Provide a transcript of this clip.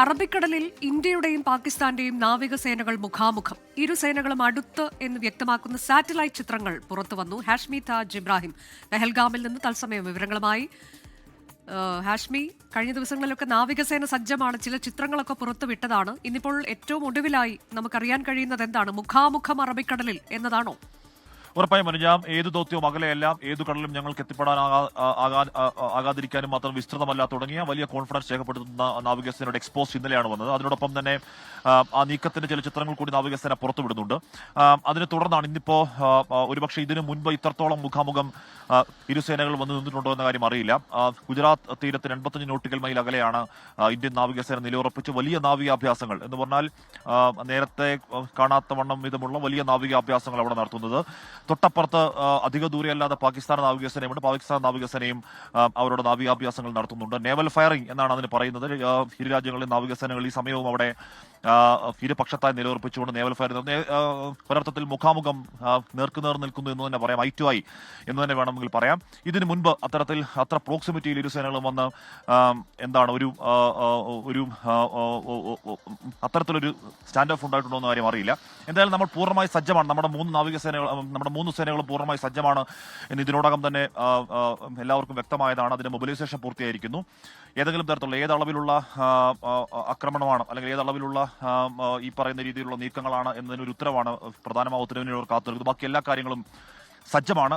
അറബിക്കടലിൽ ഇന്ത്യയുടെയും പാകിസ്ഥാന്റെയും നാവികസേനകൾ മുഖാമുഖം. ഇരു സേനകളും അടുത്ത് എന്ന് വ്യക്തമാക്കുന്ന സാറ്റലൈറ്റ് ചിത്രങ്ങൾ പുറത്തുവന്നു. ഹാഷ്മി താജ് ഇബ്രാഹിം പെഹൽഗാമിൽ നിന്ന് തത്സമയം വിവരങ്ങളുമായി. ഹാഷ്മി, കഴിഞ്ഞ ദിവസങ്ങളിലൊക്കെ നാവികസേന സജ്ജമാണ്, ചില ചിത്രങ്ങളൊക്കെ പുറത്തുവിട്ടതാണ്. ഇന്നിപ്പോൾ ഏറ്റവും ഒടുവിലായി നമുക്കറിയാൻ കഴിയുന്നത് എന്താണ്? മുഖാമുഖം അറബിക്കടലിൽ എന്നതാണോ? ഉറപ്പായും അനുജാം, ഏതു ദൗത്യവും അകലെയെല്ലാം ഏതു കടലും ഞങ്ങൾക്ക് ആകാതിരിക്കാനും മാത്രം വിസ്തൃതമല്ല തുടങ്ങിയ വലിയ കോൺഫിഡൻസ് രേഖപ്പെടുത്തുന്ന നാവികസേനയുടെ എക്സ്പോസ് ഇന്നലെയാണ് വന്നത്. അതിനോടൊപ്പം തന്നെ ആ നീക്കത്തിന്റെ ചില ചിത്രങ്ങൾ കൂടി നാവികസേന പുറത്തുവിടുന്നുണ്ട്. അതിനെ തുടർന്നാണ് ഇന്നിപ്പോ ഒരുപക്ഷെ ഇതിനു മുൻപ് ഇത്രത്തോളം മുഖാമുഖം ഇരുസേനകൾ വന്നു നിന്നിട്ടുണ്ടോ എന്ന കാര്യം അറിയില്ല. ഗുജറാത്ത് തീരത്തിന് 85 നോട്ടിക്കൽ മൈൽ അകലെയാണ് ഇന്ത്യൻ നാവികസേന നിലയുറപ്പിച്ച് വലിയ നാവികാഭ്യാസങ്ങൾ എന്ന് പറഞ്ഞാൽ നേരത്തെ കാണാത്ത വണ്ണം വിധമുള്ള വലിയ നാവികാഭ്യാസങ്ങൾ അവിടെ നടത്തുന്നത്. തൊട്ടപ്പുറത്ത് അധിക ദൂരെയല്ലാതെ പാകിസ്ഥാൻ നാവികസേനയുണ്ട്. പാകിസ്ഥാൻ നാവികസേനയും അവരുടെ നാവികാഭ്യാസങ്ങൾ നടത്തുന്നുണ്ട്. നേവൽ ഫയറിംഗ് എന്നാണ് അതിന് പറയുന്നത്. ഇരു രാജ്യങ്ങളിലെ നാവികസേനകൾ ഈ സമയവും അവിടെ ഇരുപക്ഷത്തായി നിലയുറപ്പിച്ചുകൊണ്ട് നേവൽ ഫയർ ഒരർത്ഥത്തിൽ മുഖാമുഖം നേർക്കുനേർ നിൽക്കുന്നു എന്ന് തന്നെ പറയാം, ഐ ടു ഐ എന്ന് തന്നെ വേണമെങ്കിൽ പറയാം. ഇതിനു മുൻപ് അത്ര പ്രോക്സിമിറ്റിയിൽ ഇരു സേനകളും വന്ന് എന്താണ് ഒരു അത്തരത്തിലൊരു സ്റ്റാൻഡ് ഓഫ് ഉണ്ടായിട്ടുണ്ടോ എന്ന കാര്യം അറിയില്ല. എന്തായാലും നമ്മൾ പൂർണ്ണമായി സജ്ജമാണ്. നമ്മുടെ മൂന്ന് സേനകളും പൂർണ്ണമായി സജ്ജമാണ് എന്ന് ഇതിനോടകം തന്നെ എല്ലാവർക്കും വ്യക്തമായതാണ്. അതിന്റെ മൊബിലൈസേഷൻ പൂർത്തിയായിരിക്കുന്നു. ഏതെങ്കിലും തരത്തിലുള്ള ഏതളവിലുള്ള ആക്രമണമാണ് അല്ലെങ്കിൽ ഏതളവിലുള്ള ഈ പറയുന്ന രീതിയിലുള്ള നീക്കങ്ങളാണ് എന്നതിനൊരു ഉത്തരവാണ് പ്രധാനമായും ഉത്തരവിനോട് കാത്തിരിക്കുന്നത്. ബാക്കി എല്ലാ കാര്യങ്ങളും സജ്ജമാണ്.